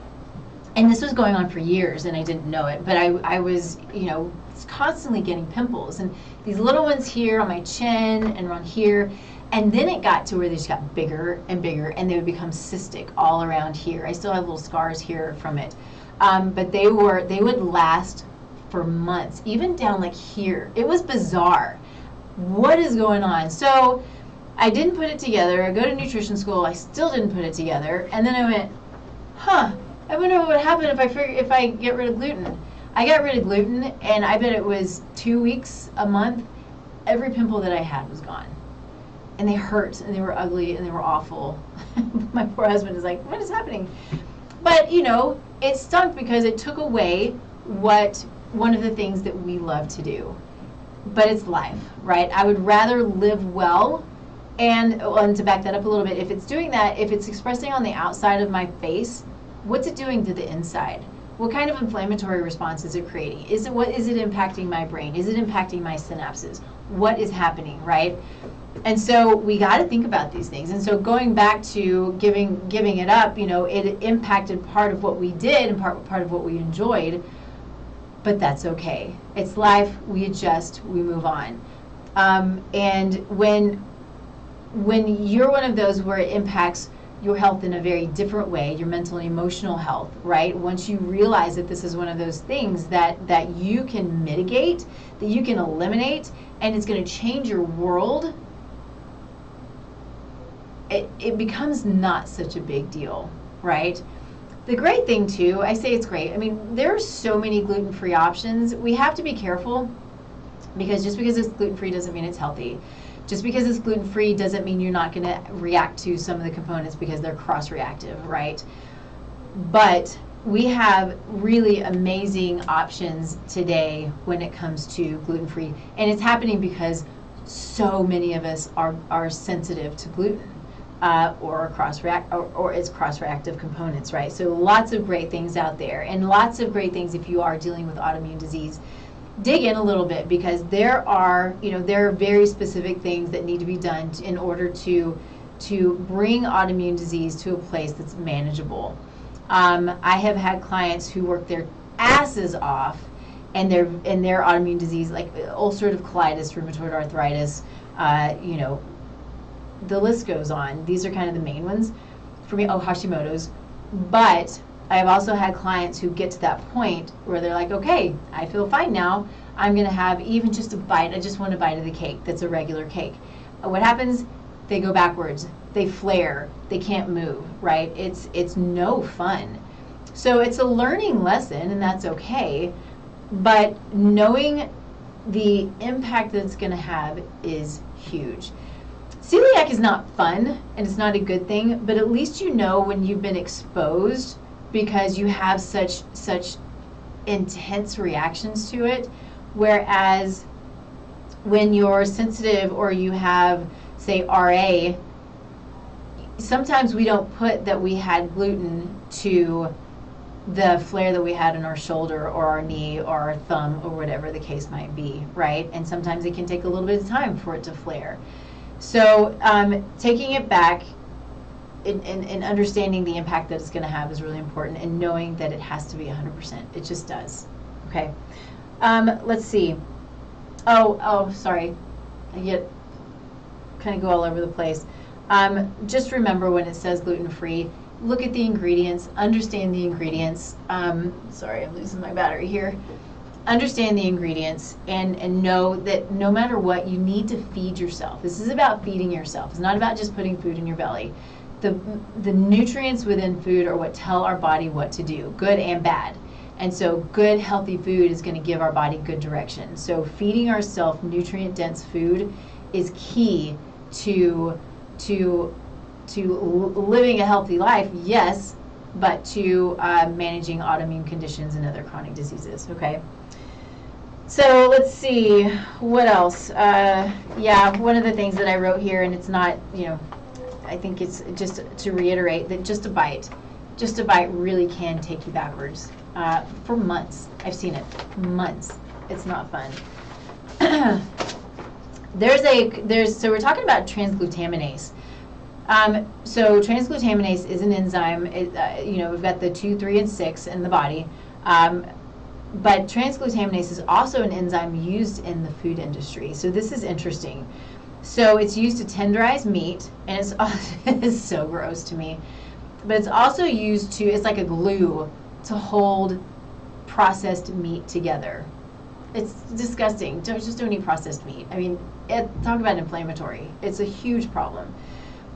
and this was going on for years and I didn't know it, but I was, constantly getting pimples and these little ones here on my chin and around here, and then it got to where they just got bigger and bigger and they would become cystic all around here. I still have little scars here from it, but they would last for months, even down like here. It was bizarre. What is going on? So I didn't put it together. I go to nutrition school. I still didn't put it together, and then I went, I wonder what would happen if I get rid of gluten. I got rid of gluten, and I bet it was 2 weeks, a month, every pimple that I had was gone. And they hurt, and they were ugly, and they were awful. My poor husband is like, what is happening? But, it stunk because it took away one of the things that we love to do. But it's life, right? I would rather live well, and to back that up a little bit, if it's doing that, if it's expressing on the outside of my face, what's it doing to the inside? What kind of inflammatory response is it creating? What is it impacting my brain? Is it impacting my synapses? What is happening, right? And so we got to think about these things. And so going back to giving it up, it impacted part of what we did and part of what we enjoyed. But that's okay. It's life. We adjust. We move on. And when you're one of those where it impacts your health in a very different way, your mental and emotional health, right? Once you realize that this is one of those things that you can mitigate, that you can eliminate, and it's going to change your world, it becomes not such a big deal, right? The great thing too, I say it's great, I mean, there are so many gluten-free options. We have to be careful, because just because it's gluten-free doesn't mean it's healthy. Just because it's gluten-free doesn't mean you're not going to react to some of the components because they're cross-reactive, right? But we have really amazing options today when it comes to gluten-free. And it's happening because so many of us are sensitive to gluten. or its cross-reactive components, right? So lots of great things out there, and lots of great things if you are dealing with autoimmune disease. Dig in a little bit, because there are very specific things that need to be done in order to bring autoimmune disease to a place that's manageable. I have had clients who work their asses off, and their autoimmune disease, like ulcerative colitis, rheumatoid arthritis, the list goes on. These are kind of the main ones for me. Oh, Hashimoto's. But I have also had clients who get to that point where they're like, okay, I feel fine now. I'm going to have even just a bite. I just want a bite of the cake that's a regular cake. What happens? They go backwards. They flare. They can't move, right? It's no fun. So it's a learning lesson, and that's okay. But knowing the impact that it's going to have is huge. Celiac is not fun, and it's not a good thing, but at least you know when you've been exposed, because you have such intense reactions to it. Whereas when you're sensitive, or you have, say, RA, sometimes we don't put that we had gluten to the flare that we had in our shoulder or our knee or our thumb or whatever the case might be, right? And sometimes it can take a little bit of time for it to flare. So taking it back and understanding the impact that it's going to have is really important, and knowing that it has to be 100%. It just does. Okay. Let's see. Oh, sorry. I get kind of go all over the place. Just remember, when it says gluten-free, look at the ingredients, understand the ingredients. Sorry, I'm losing my battery here. Understand the ingredients, and know that no matter what, you need to feed yourself. This is about feeding yourself. It's not about just putting food in your belly. The nutrients within food are what tell our body what to do, good and bad. And so good, healthy food is going to give our body good direction. So feeding ourselves nutrient-dense food is key to living a healthy life, yes, but to managing autoimmune conditions and other chronic diseases, okay? So let's see, what else? Yeah, one of the things that I wrote here, and it's not, I think it's just to reiterate that just a bite really can take you backwards for months. I've seen it, months. It's not fun. So we're talking about transglutaminase. So transglutaminase is an enzyme. We've got the 2, 3, and 6 in the body. But transglutaminase is also an enzyme used in the food industry. So this is interesting. So it's used to tenderize meat, and it's so gross to me. But it's also used to, it's like a glue to hold processed meat together. It's disgusting. Don't eat processed meat. I mean, talk about inflammatory. It's a huge problem.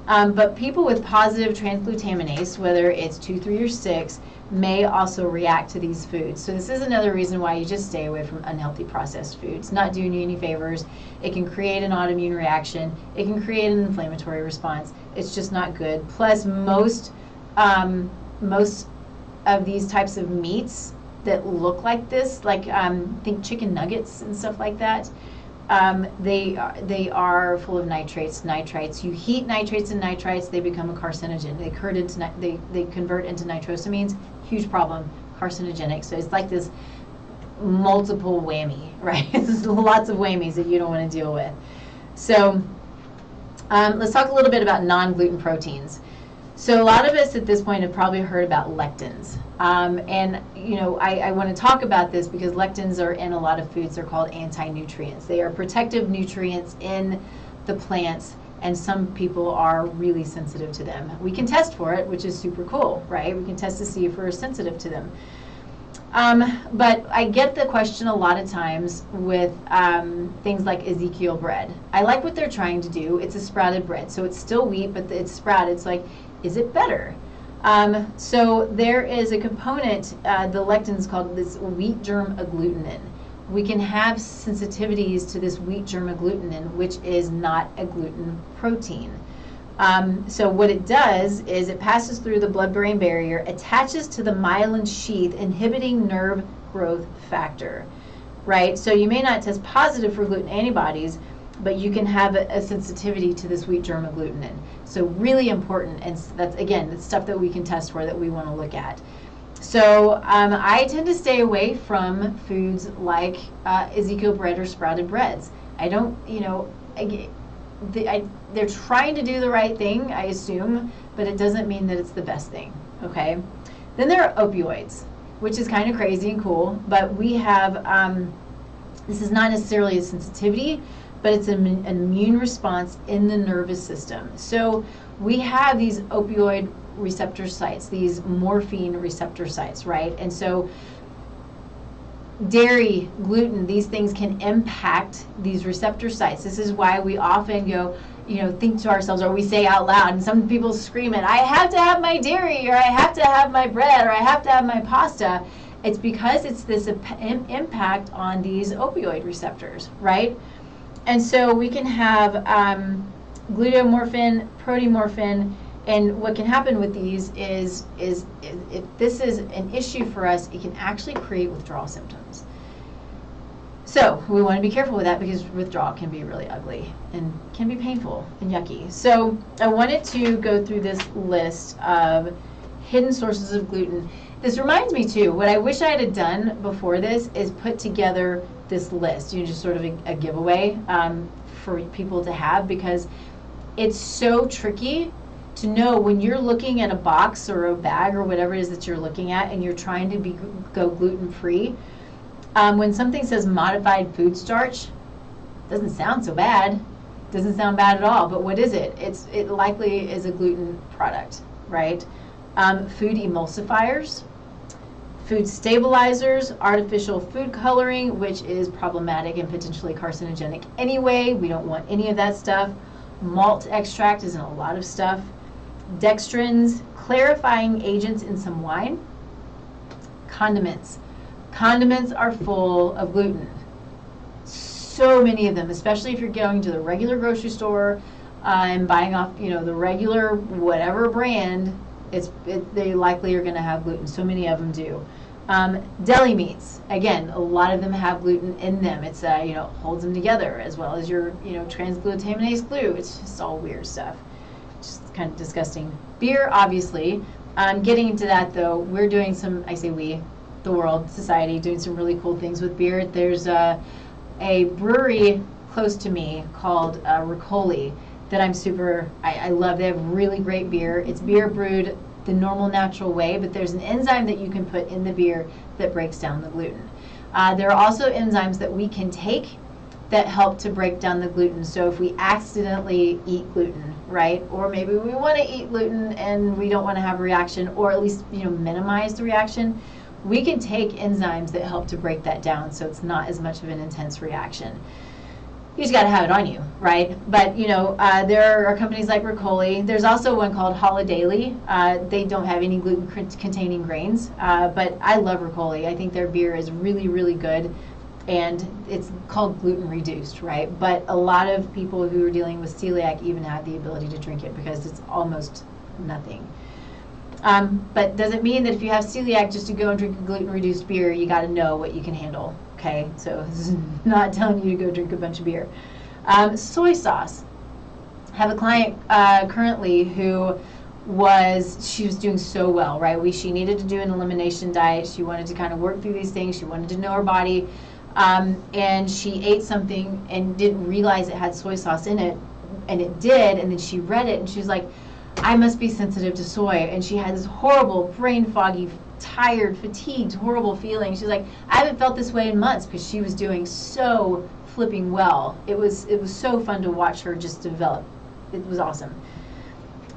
But people with positive transglutaminase, whether it's 2, 3, or 6, may also react to these foods. So this is another reason why you just stay away from unhealthy processed foods. Not doing you any favors. It can create an autoimmune reaction. It can create an inflammatory response. It's just not good. Plus, most of these types of meats that look like this, like think chicken nuggets and stuff like that, they are full of nitrites. You heat nitrates and nitrites, they become a carcinogen. They convert into nitrosamines. Huge problem, carcinogenic. So it's like this multiple whammy, right? There's lots of whammies that you don't want to deal with. So let's talk a little bit about non-gluten proteins. So a lot of us at this point have probably heard about lectins. And I want to talk about this because lectins are in a lot of foods. They're called anti-nutrients. They are protective nutrients in the plants, and some people are really sensitive to them. We can test for it, which is super cool, right? We can test to see if we're sensitive to them. But I get the question a lot of times with things like Ezekiel bread. I like what they're trying to do. It's a sprouted bread, so it's still wheat, but it's sprouted. It's like, is it better? So there is a component, the lectins, called this wheat germ agglutinin. We can have sensitivities to this wheat germ agglutinin, which is not a gluten protein. So what it does is it passes through the blood-brain barrier, attaches to the myelin sheath, inhibiting nerve growth factor, right? So you may not test positive for gluten antibodies, but you can have a sensitivity to this wheat germ agglutinin. So really important, and that's, again, it's stuff that we can test for, that we want to look at. So I tend to stay away from foods like Ezekiel bread or sprouted breads. I don't, they're trying to do the right thing, I assume, but it doesn't mean that it's the best thing, okay? Then there are opioids, which is kind of crazy and cool, but we have, this is not necessarily a sensitivity, but it's an immune response in the nervous system. So we have these opioid receptor sites, these morphine receptor sites, right? And so dairy, gluten, these things can impact these receptor sites. This is why we often go, think to ourselves, or we say out loud, and some people scream it, I have to have my dairy, or I have to have my bread, or I have to have my pasta. It's because it's this impact on these opioid receptors, right? And so we can have glutamorphin, protomorphin, and what can happen with these is if this is an issue for us, it can actually create withdrawal symptoms. So we want to be careful with that, because withdrawal can be really ugly and can be painful and yucky. So I wanted to go through this list of hidden sources of gluten. This reminds me too, what I wish I had done before this is put together this list, just sort of a giveaway for people to have, because it's so tricky to know when you're looking at a box or a bag or whatever it is that you're looking at, and you're trying to go gluten-free. When something says modified food starch, doesn't sound so bad. Doesn't sound bad at all. But what is it? It likely is a gluten product, right? Food emulsifiers, food stabilizers, artificial food coloring, which is problematic and potentially carcinogenic anyway. We don't want any of that stuff. Malt extract is in a lot of stuff. Dextrins, clarifying agents in some wine. Condiments. Condiments are full of gluten. So many of them, especially if you're going to the regular grocery store and buying off, the regular whatever brand, they likely are going to have gluten. So many of them do. Deli meats, again, a lot of them have gluten in them. It's holds them together, as well as your transglutaminase glue. It's just all weird stuff. Just kind of disgusting. Beer, obviously. Getting into that though, we're doing some, I say we, the world, society, doing some really cool things with beer. There's a brewery close to me called Riccoli that I love. They have really great beer. It's beer brewed the normal natural way, but there's an enzyme that you can put in the beer that breaks down the gluten. There are also enzymes that we can take that help to break down the gluten. So if we accidentally eat gluten, right, or maybe we want to eat gluten and we don't want to have a reaction, or at least minimize the reaction, we can take enzymes that help to break that down, so it's not as much of an intense reaction. You just got to have it on you, right? But there are companies like Riccoli. There's also one called Holidaily. They don't have any gluten-containing grains, but I love Riccoli. I think their beer is really, really good, and it's called gluten reduced, right? But a lot of people who are dealing with celiac even have the ability to drink it because it's almost nothing. But doesn't mean that if you have celiac, just to go and drink a gluten-reduced beer, you got to know what you can handle. Okay, so this is not telling you to go drink a bunch of beer. Soy sauce. I have a client currently who she was doing so well, right? She needed to do an elimination diet. She wanted to kind of work through these things. She wanted to know her body. And she ate something and didn't realize it had soy sauce in it, and it did, and then she read it, and she was like, I must be sensitive to soy. And she had this horrible, brain foggy, tired, fatigued, horrible feeling. She's like, I haven't felt this way in months, because she was doing so flipping well. It was so fun to watch her just develop. It was awesome.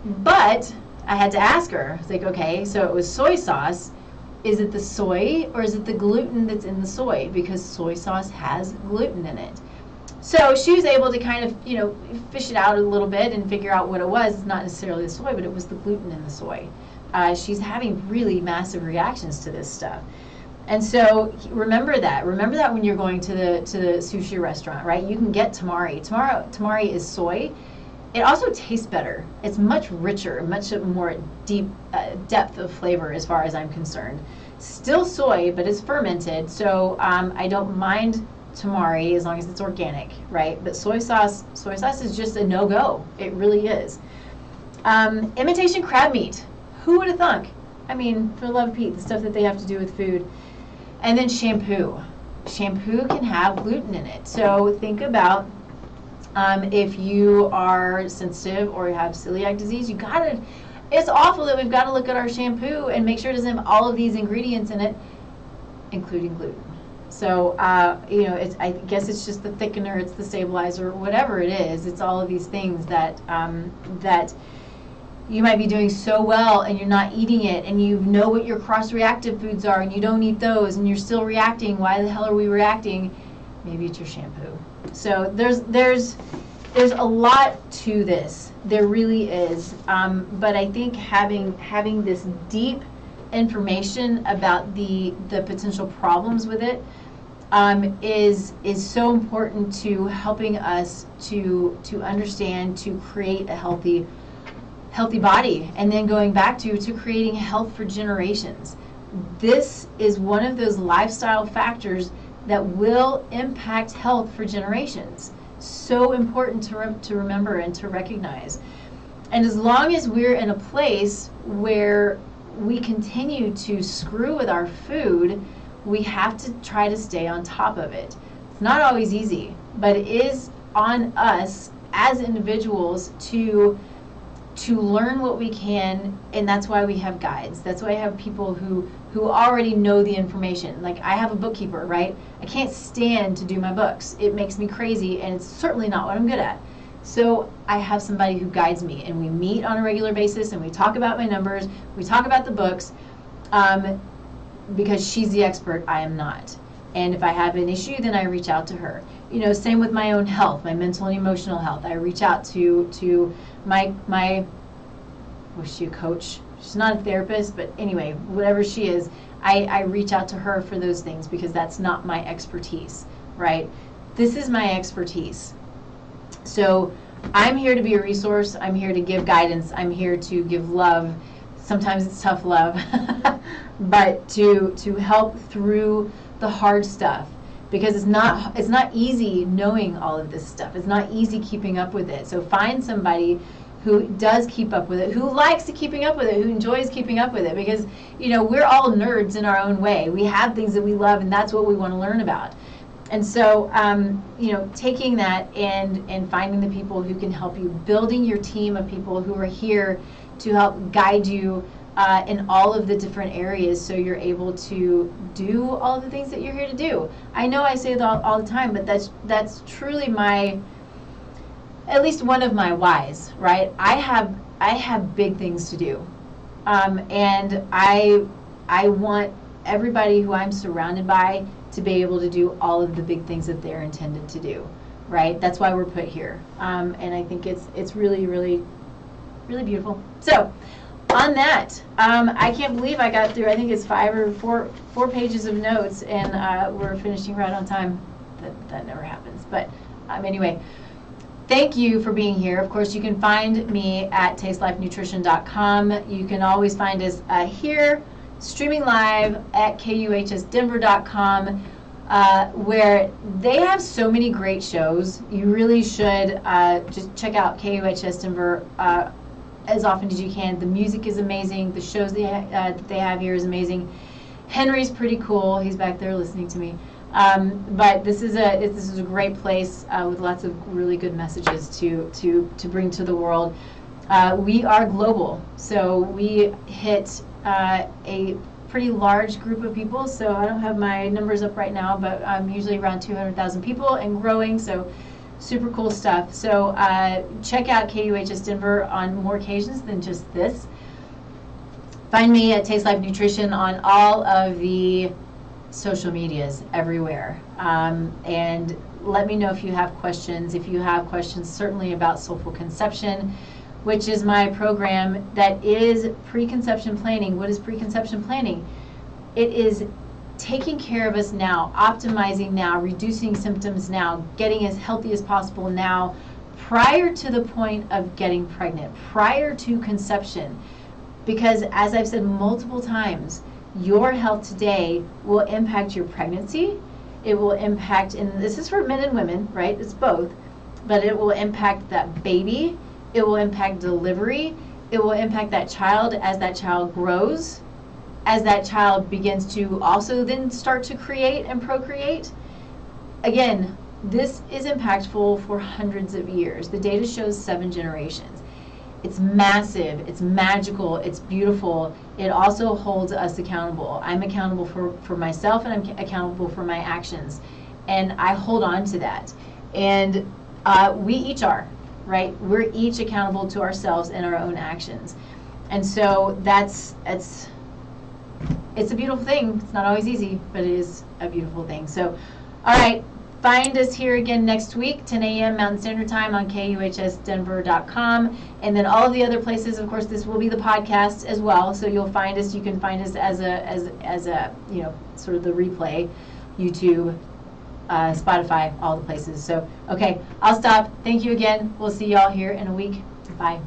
But I had to ask her, I was like, okay, so it was soy sauce. Is it the soy or is it the gluten that's in the soy? Because soy sauce has gluten in it. So she was able to kind of, fish it out a little bit and figure out what it was. It's not necessarily the soy, but it was the gluten in the soy. She's having really massive reactions to this stuff. And so remember that. Remember that when you're going to the sushi restaurant, right? You can get tamari. Tamari is soy. It also tastes better. It's much richer, much more deep depth of flavor as far as I'm concerned. Still soy, but it's fermented, so I don't mind tamari as long as it's organic, right? But soy sauce is just a no-go. It really is. Imitation crab meat. Who would have thunk? I mean, for the love of Pete, the stuff that they have to do with food. And then shampoo. Shampoo can have gluten in it. So think about if you are sensitive or you have celiac disease, it's awful that we've got to look at our shampoo and make sure it doesn't have all of these ingredients in it, including gluten. So, I guess it's just the thickener, it's the stabilizer, whatever it is. It's all of these things that you might be doing so well and you're not eating it, and you know what your cross-reactive foods are and you don't eat those and you're still reacting. Why the hell are we reacting? Maybe it's your shampoo. So there's a lot to this. There really is. But I think having this deep information about the potential problems with it is so important to helping us to understand, to create a healthy body, and then going back to creating health for generations. This is one of those lifestyle factors that will impact health for generations. So important to remember and to recognize. And as long as we're in a place where we continue to screw with our food, we have to try to stay on top of it. It's not always easy, but it is on us as individuals to learn what we can, and that's why we have guides. That's why I have people who already know the information. Like, I have a bookkeeper, right? I can't stand to do my books. It makes me crazy, and it's certainly not what I'm good at. So I have somebody who guides me, and we meet on a regular basis, and we talk about my numbers, we talk about the books, because she's the expert, I am not. And if I have an issue, then I reach out to her. Same with my own health, my mental and emotional health. I reach out to my was she a coach? She's not a therapist, but anyway, whatever she is, I reach out to her for those things because that's not my expertise, right? This is my expertise. So I'm here to be a resource. I'm here to give guidance. I'm here to give love. Sometimes it's tough love, but to help through the hard stuff, because it's not easy knowing all of this stuff. It's not easy keeping up with it. So find somebody who does keep up with it, who likes keeping up with it, who enjoys keeping up with it, because we're all nerds in our own way. We have things that we love, and that's what we want to learn about. And so taking that and finding the people who can help you, building your team of people who are here to help guide you in all of the different areas, so you're able to do all the things that you're here to do. I know I say that all the time, but that's truly at least one of my whys, right? I have big things to do, and I want everybody who I'm surrounded by to be able to do all of the big things that they're intended to do, right? That's why we're put here, and I think it's really, really, really beautiful. So on that, I can't believe I got through, I think it's 5 or 4 pages of notes, and we're finishing right on time. That never happens, but anyway, thank you for being here. Of course, you can find me at tastelifenutrition.com. You can always find us here, streaming live at KUHSdenver.com, where they have so many great shows. You really should just check out KUHS Denver as often as you can. The music is amazing. The shows they have here is amazing. Henry's pretty cool. He's back there listening to me. But this is a great place with lots of really good messages to bring to the world. We are global, so we hit a pretty large group of people. So I don't have my numbers up right now, but I'm usually around 200,000 people and growing. So super cool stuff. So check out KUHS Denver on more occasions than just this. Find me at Taste Life Nutrition on all of the social medias everywhere, and let me know if you have questions. If you have questions, certainly about Soulful Conception, which is my program that is preconception planning. What is preconception planning? It is taking care of us now, optimizing now, reducing symptoms now, getting as healthy as possible now, prior to the point of getting pregnant, prior to conception. Because as I've said multiple times, your health today will impact your pregnancy, It will impact, and this is for men and women, right? It's both, but it will impact that baby. It will impact delivery. It will impact that child as that child grows, as that child begins to also then start to create and procreate. Again, this is impactful for hundreds of years. The data shows 7 generations. It's massive, it's magical, it's beautiful. It also holds us accountable. I'm accountable for myself, and I'm accountable for my actions. And I hold on to that. And we each are, right? We're each accountable to ourselves and our own actions. And so it's a beautiful thing. It's not always easy, but it is a beautiful thing. So, all right. Find us here again next week, 10 a.m. Mountain Standard Time on KUHSdenver.com. And then all of the other places, of course, this will be the podcast as well. So you'll find us, you can find us as a sort of the replay, YouTube, Spotify, all the places. So, okay, I'll stop. Thank you again. We'll see y'all here in a week. Bye.